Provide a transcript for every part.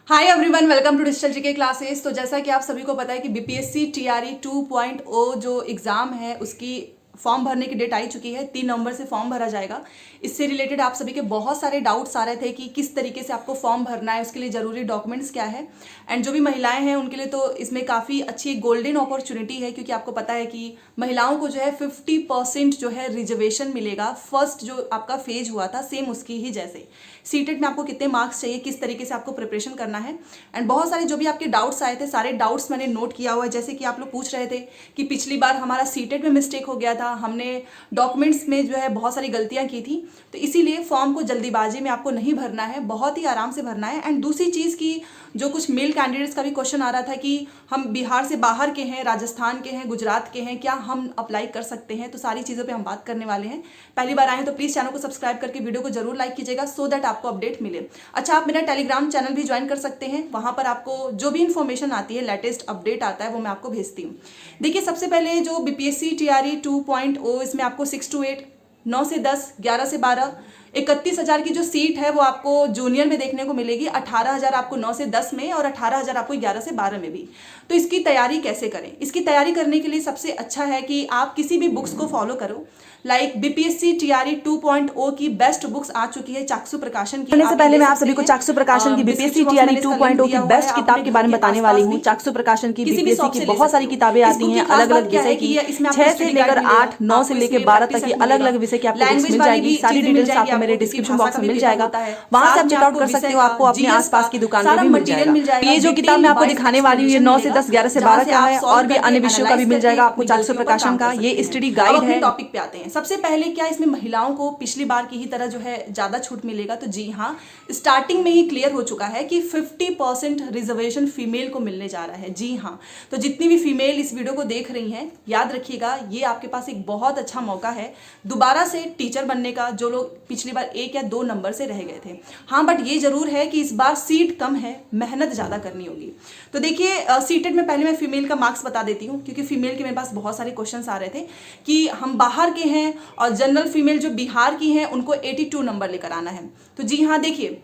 Hi everyone, welcome to digital GK classes. तो जैसा कि आप सभी को पता है कि बीपीएससी टीआरई 2.0 जो एग्ज़ाम है उसकी फॉर्म भरने की डेट आई चुकी है। 3 नवंबर से फॉर्म भरा जाएगा। इससे रिलेटेड आप सभी के बहुत सारे डाउट्स आ रहे थे कि किस तरीके से आपको फॉर्म भरना है, उसके लिए ज़रूरी डॉक्यूमेंट्स क्या है। एंड जो भी महिलाएं हैं उनके लिए तो इसमें काफ़ी अच्छी गोल्डन अपॉर्चुनिटी है, क्योंकि आपको पता है कि महिलाओं को जो है 50% जो है रिजर्वेशन मिलेगा। फर्स्ट जो आपका फेज हुआ था सेम उसकी ही जैसे। सीटेट में आपको कितने मार्क्स चाहिए, किस तरीके से आपको प्रिपरेशन करना है, एंड बहुत सारे जो भी आपके डाउट्स आए थे सारे डाउट्स मैंने नोट किया हुआ है। जैसे कि आप लोग पूछ रहे थे कि पिछली बार हमारा सीटेट में मिस्टेक हो गया था, हमने डॉक्यूमेंट्स में जो है बहुत सारी गलतियां की थी, तो इसीलिए फॉर्म को जल्दीबाजी में आपको नहीं भरना है, बहुत ही आराम से भरना है। एंड दूसरी चीज़ की जो कुछ मेल कैंडिडेट्स का भी क्वेश्चन आ रहा था कि हम बिहार से बाहर के हैं, राजस्थान के हैं, गुजरात के हैं, क्या हम अप्लाई कर सकते हैं, तो सारी चीज़ों पे हम बात करने वाले हैं। पहली बार आए हैं तो प्लीज़ चैनल को सब्सक्राइब करके वीडियो को जरूर लाइक कीजिएगा, सो दैट आपको अपडेट मिले। अच्छा, आप मेरा टेलीग्राम चैनल भी ज्वाइन कर सकते हैं, वहाँ पर आपको जो भी इन्फॉर्मेशन आती है, लेटेस्ट अपडेट आता है, वो मैं आपको भेजती हूँ। देखिए, सबसे पहले जो बीपीएससी टीआरई 2.0 इसमें आपको 6 to 8, 9 से 10, 11 से 12, 31,000 की जो सीट है वो आपको जूनियर में देखने को मिलेगी। 18,000 आपको 9 से 10 में और 18,000 आपको 11 से 12 में भी। तो इसकी तैयारी कैसे करें? इसकी तैयारी करने के लिए सबसे अच्छा है कि आप किसी भी बुक्स को फॉलो करो। लाइक बीपीएससी टीआरई 2.0 की बेस्ट बुक्स आ चुकी है चाक्षु प्रकाशन की। से पहले मैं आप सभी को चाक्षु प्रकाशन की बीपीएससी टीआरई 2.0 की बेस्ट किताब के बारे में बताने वाली हूँ। चाक्षु प्रकाशन की बीपीएससी की बहुत सारी किताबें आती हैं अलग अलग विषय की। 6 से लेकर 8, 9 से लेकर 12 तक की अलग अलग विषय की आपको बुक्स मिल जाएगी। सारी डिटेल्स आपको मेरे डिस्क्रिप्शन बॉक्स में मिल जाएगा, वहां से आप चेकआउट कर सकते हो। आपको अपने आसपास की दुकान पे भी मिल जाएगा। ये जो किताब मैं आपको दिखाने वाली हूँ ये 9 से 10, 11 से 12 का है, और भी अन्य विषयों का भी मिल जाएगा आपको चाक्षु प्रकाशन का। ये स्टडी गाइड है। टॉपिक पे आते हैं। सबसे पहले क्या इसमें महिलाओं को पिछली बार की ही तरह जो है ज्यादा छूट मिलेगा? तो जी हाँ, स्टार्टिंग में ही क्लियर हो चुका है कि 50% रिजर्वेशन फीमेल को मिलने जा रहा है। जी हाँ, तो जितनी भी फीमेल इस वीडियो को देख रही हैं, याद रखिएगा ये आपके पास एक बहुत अच्छा मौका है दोबारा से टीचर बनने का, जो लोग पिछली बार 1 या 2 नंबर से रह गए थे। हाँ, बट ये जरूर है कि इस बार सीट कम है, मेहनत ज्यादा करनी होगी। तो देखिए, सीटेट में पहले मैं फीमेल का मार्क्स बता देती हूँ, क्योंकि फीमेल के मेरे पास बहुत सारे क्वेश्चंस आ रहे थे कि हम बाहर के हैं और जनरल फीमेल जो बिहार की हैं उनको 82 नंबर लेकर आना है। तो जी हाँ, देखिए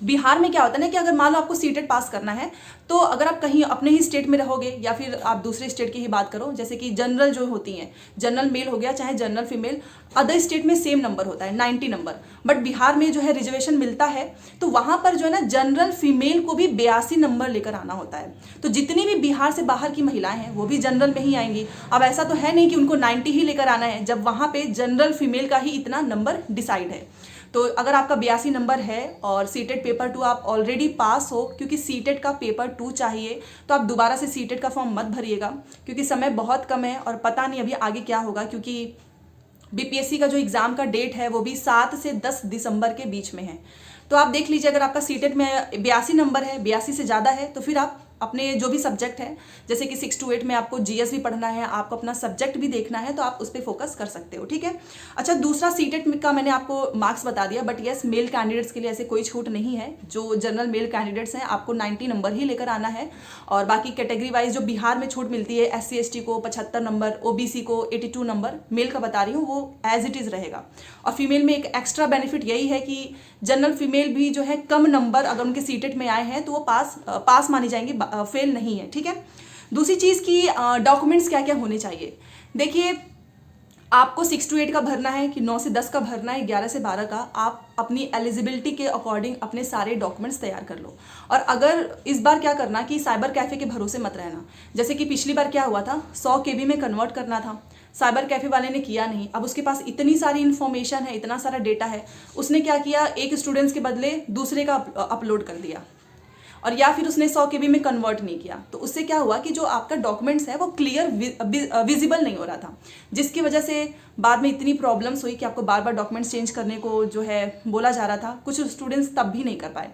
बिहार में क्या होता है ना कि अगर मान लो आपको सीटेट पास करना है, तो अगर आप कहीं अपने ही स्टेट में रहोगे या फिर आप दूसरे स्टेट की ही बात करो, जैसे कि जनरल जो होती हैं, जनरल मेल हो गया चाहे जनरल फीमेल, अदर स्टेट में सेम नंबर होता है 90 नंबर, बट बिहार में जो है रिजर्वेशन मिलता है, तो वहां पर जो है ना जनरल फीमेल को भी 82 नंबर लेकर आना होता है। तो जितनी भी बिहार से बाहर की महिलाएं हैं वो भी जनरल में ही आएंगी। अब ऐसा तो है नहीं कि उनको 90 ही लेकर आना है, जब वहां पे जनरल फीमेल का ही इतना नंबर डिसाइड है। तो अगर आपका 82 नंबर है और सीटेट पेपर 2 आप ऑलरेडी पास हो, क्योंकि सीटेट का पेपर 2 चाहिए, तो आप दोबारा से सीटेट का फॉर्म मत भरिएगा, क्योंकि समय बहुत कम है और पता नहीं अभी आगे क्या होगा। क्योंकि बीपीएससी का जो एग्ज़ाम का डेट है वो भी 7 से 10 दिसंबर के बीच में है। तो आप देख लीजिए, अगर आपका सीटेट में 82 नंबर है, 82 से ज़्यादा है, तो फिर आप अपने जो भी सब्जेक्ट है, जैसे कि 6 to 8 में आपको जीएस भी पढ़ना है, आपको अपना सब्जेक्ट भी देखना है, तो आप उस पर फोकस कर सकते हो। ठीक है। अच्छा, दूसरा सीटेट का मैंने आपको मार्क्स बता दिया, बट यस, मेल कैंडिडेट्स के लिए ऐसे कोई छूट नहीं है। जो जनरल मेल कैंडिडेट्स हैं आपको 90 नंबर ही लेकर आना है, और बाकी कैटेगरी वाइज जो बिहार में छूट मिलती है, SC ST को 75 नंबर, OBC को 82 नंबर, मेल का बता रही हूँ, वो एज इट इज़ रहेगा। और फीमेल में एक एक्स्ट्रा बेनिफिट यही है कि जनरल फीमेल भी जो है कम नंबर अगर उनके सीटेट में आए हैं तो वो पास मानी जाएंगी, फेल नहीं है। ठीक है। दूसरी चीज़ की डॉक्यूमेंट्स क्या क्या होने चाहिए। देखिए, आपको 6 to 8 का भरना है कि 9 से 10 का भरना है, 11 से 12 का, आप अपनी एलिजिबिलिटी के अकॉर्डिंग अपने सारे डॉक्यूमेंट्स तैयार कर लो। और अगर इस बार क्या करना कि साइबर कैफ़े के भरोसे मत रहना। जैसे कि पिछली बार क्या हुआ था, 100 KB में कन्वर्ट करना था, साइबर कैफ़े वाले ने किया नहीं। अब उसके पास इतनी सारी इन्फॉर्मेशन है, इतना सारा डेटा है, उसने क्या किया, एक स्टूडेंट्स के बदले दूसरे का अपलोड कर दिया, और या फिर उसने 100 KB में कन्वर्ट नहीं किया। तो उससे क्या हुआ कि जो आपका डॉक्यूमेंट्स है वो क्लियर विजिबल नहीं हो रहा था, जिसकी वजह से बाद में इतनी प्रॉब्लम्स हुई कि आपको बार बार डॉक्यूमेंट्स चेंज करने को जो है बोला जा रहा था। कुछ स्टूडेंट्स तब भी नहीं कर पाए।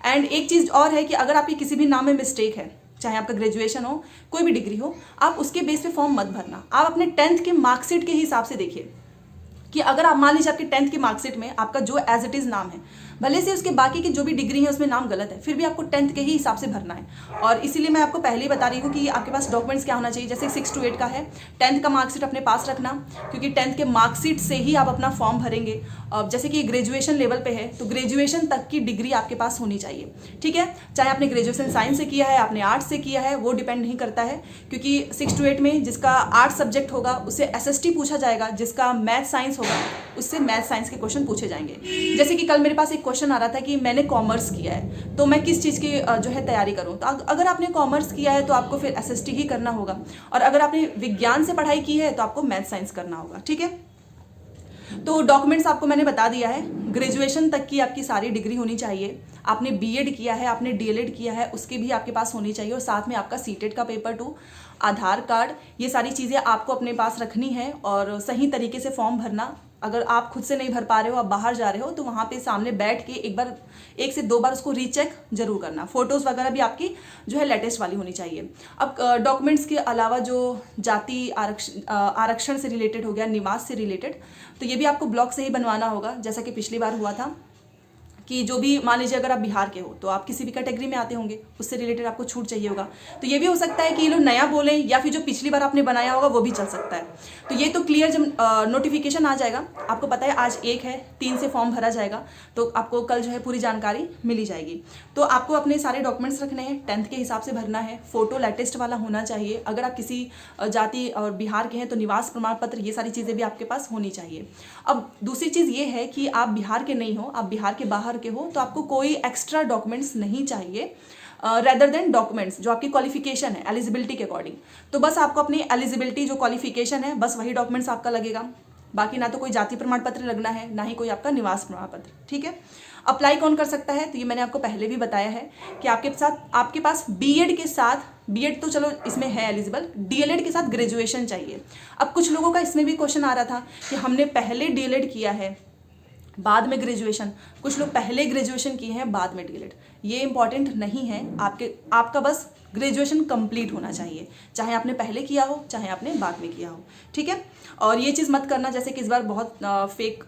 एंड एक चीज़ और है कि अगर आपकी किसी भी नाम में मिस्टेक है, चाहे आपका ग्रेजुएशन हो, कोई भी डिग्री हो, आप उसके बेस पे फॉर्म मत भरना। आप अपने 10th के मार्कशीट के हिसाब से देखिए कि अगर आप मान लीजिए आपके 10th की मार्कशीट में आपका जो एज इट इज़ नाम है, भले से उसके बाकी की जो भी डिग्री है उसमें नाम गलत है, फिर भी आपको 10th के ही हिसाब से भरना है। और इसीलिए मैं आपको पहले ही बता रही हूँ कि आपके पास डॉक्यूमेंट्स क्या होना चाहिए। जैसे 6 to 8 का है, 10th का मार्कशीट अपने पास रखना, क्योंकि 10th के मार्कशीट से ही आप अपना फॉर्म भरेंगे। अब जैसे कि ग्रेजुएशन लेवल पे है तो ग्रेजुएशन तक की डिग्री आपके पास होनी चाहिए, ठीक है। चाहे आपने ग्रेजुएशन साइंस से किया है, आपने आर्ट्स से किया है, वो डिपेंड नहीं करता है, क्योंकि 6 to 8 में जिसका आर्ट्स सब्जेक्ट होगा उससे SST पूछा जाएगा, जिसका मैथ साइंस होगा उससे मैथ साइंस के क्वेश्चन पूछे जाएंगे। जैसे कि कल मेरे पास एक क्वेश्चन आ रहा था कि मैंने कॉमर्स किया है तो मैं किस चीज़ की जो है तैयारी करूं। तो अगर आपने कॉमर्स किया है तो आपको फिर SST ही करना होगा, और अगर आपने विज्ञान से पढ़ाई की है तो आपको मैथ साइंस करना होगा, ठीक है। तो डॉक्यूमेंट्स आपको मैंने बता दिया है। ग्रेजुएशन तक की आपकी सारी डिग्री होनी चाहिए। आपने B.Ed किया है, आपने D.Led किया है, उसकी भी आपके पास होनी चाहिए, और साथ में आपका CTET का पेपर 2, आधार कार्ड, ये सारी चीज़ें आपको अपने पास रखनी है। और सही तरीके से फॉर्म भरना। अगर आप खुद से नहीं भर पा रहे हो, आप बाहर जा रहे हो, तो वहाँ पे सामने बैठ के एक से दो बार उसको रीचेक जरूर करना। फोटोज़ वगैरह भी आपकी जो है लेटेस्ट वाली होनी चाहिए। अब डॉक्यूमेंट्स के अलावा जो जाति आरक्षण से रिलेटेड हो गया, निवास से रिलेटेड, तो ये भी आपको ब्लॉक से ही बनवाना होगा, जैसा कि पिछली बार हुआ था कि जो भी मान लीजिए अगर आप बिहार के हो तो आप किसी भी कैटेगरी में आते होंगे, उससे रिलेटेड आपको छूट चाहिए होगा। तो ये भी हो सकता है कि ये लोग नया बोलें, या फिर जो पिछली बार आपने बनाया होगा वो भी चल सकता है। तो ये तो क्लियर जब नोटिफिकेशन आ जाएगा, आपको पता है आज 1 है, 3 से फॉर्म भरा जाएगा, तो आपको कल जो है पूरी जानकारी मिली जाएगी। तो आपको अपने सारे डॉक्यूमेंट्स रखने हैं, 10th के हिसाब से भरना है, फोटो लेटेस्ट वाला होना चाहिए। अगर आप किसी जाति और बिहार के हैं तो निवास प्रमाण पत्र, ये सारी चीज़ें भी आपके पास होनी चाहिए। अब दूसरी चीज़ ये है कि आप बिहार के नहीं हो, आप बिहार के बाहर के हो, तो आपको कोई एक्स्ट्रा डॉक्यूमेंट्स नहीं चाहिए रेदर देन डॉक्यूमेंट्स जो आपकी क्वालिफिकेशन है एलिजिबिलिटी के अकॉर्डिंग। तो बस आपको अपनी एलिजिबिलिटी जो क्वालिफिकेशन है, बस वही डॉक्यूमेंट्स आपका लगेगा। बाकी ना तो कोई जाति प्रमाण पत्र लगना है, ना ही कोई आपका निवास प्रमाण पत्र, ठीक है। अप्लाई कौन कर सकता है, तो ये मैंने आपको पहले भी बताया है कि आपके पास B.Ed के साथ, B.Ed तो चलो इसमें है एलिजिबल, D.Led के साथ ग्रेजुएशन चाहिए। अब कुछ लोगों का इसमें भी क्वेश्चन आ रहा था कि हमने पहले D.Led किया है बाद में ग्रेजुएशन, कुछ लोग पहले ग्रेजुएशन किए हैं बाद में D.Led। ये इंपॉर्टेंट नहीं है, आपका बस ग्रेजुएशन कंप्लीट होना चाहिए, चाहे आपने पहले किया हो चाहे आपने बाद में किया हो, ठीक है। और ये चीज़ मत करना जैसे कि इस बार बहुत फेक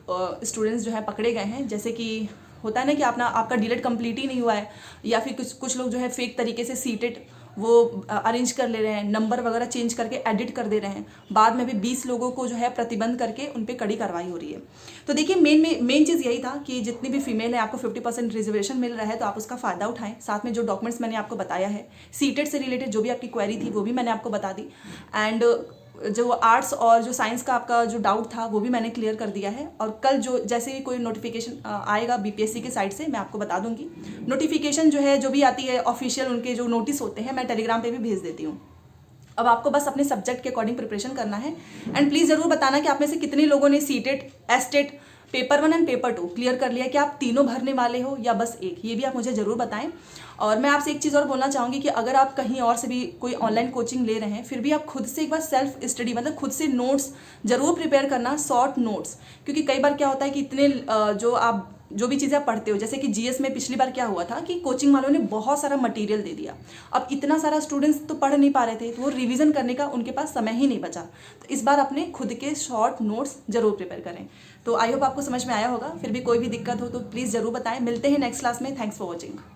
स्टूडेंट्स जो है पकड़े गए हैं, जैसे कि होता है ना कि आपका D.Led कंप्लीट ही नहीं हुआ है, या फिर कुछ लोग जो है फेक तरीके से CTET वो अरेंज कर ले रहे हैं, नंबर वगैरह चेंज करके एडिट कर दे रहे हैं, बाद में भी 20 लोगों को जो है प्रतिबंध करके उन पर कड़ी कार्रवाई हो रही है। तो देखिए मेन चीज़ यही था कि जितनी भी फीमेल है आपको 50% रिजर्वेशन मिल रहा है, तो आप उसका फ़ायदा उठाएं। साथ में जो डॉक्यूमेंट्स मैंने आपको बताया है, CTET से रिलेटेड जो भी आपकी क्वेरी थी वो भी मैंने आपको बता दी, एंड जो आर्ट्स और जो साइंस का आपका जो डाउट था वो भी मैंने क्लियर कर दिया है। और कल जो जैसे ही कोई नोटिफिकेशन आएगा BPSC के साइड से मैं आपको बता दूंगी। नोटिफिकेशन जो है जो भी आती है ऑफिशियल, उनके जो नोटिस होते हैं मैं टेलीग्राम पे भी भेज देती हूँ। अब आपको बस अपने सब्जेक्ट के अकॉर्डिंग प्रिपरेशन करना है, एंड प्लीज़ ज़रूर बताना कि आप में से कितने लोगों ने CTET, STET paper 1 and paper 2 clear कर लिया, कि आप तीनों भरने वाले हो या बस एक, ये भी आप मुझे ज़रूर बताएं। और मैं आपसे एक चीज़ और बोलना चाहूँगी कि अगर आप कहीं और से भी कोई ऑनलाइन कोचिंग ले रहे हैं, फिर भी आप खुद से एक बार सेल्फ स्टडी, मतलब खुद से नोट्स ज़रूर प्रिपेयर करना, शॉर्ट नोट्स। क्योंकि कई बार क्या होता है कि इतने जो भी चीज़ें आप पढ़ते हो, जैसे कि GS में पिछली बार क्या हुआ था कि कोचिंग वालों ने बहुत सारा मटेरियल दे दिया, अब इतना सारा स्टूडेंट्स तो पढ़ नहीं पा रहे थे, तो वो रिवीजन करने का उनके पास समय ही नहीं बचा। तो इस बार अपने खुद के शॉर्ट नोट्स जरूर प्रिपेयर करें। तो आई होप आपको समझ में आया होगा। फिर भी कोई भी दिक्कत हो तो प्लीज़ ज़रूर बताएं। मिलते हैं नेक्स्ट क्लास में। Thanks for watching.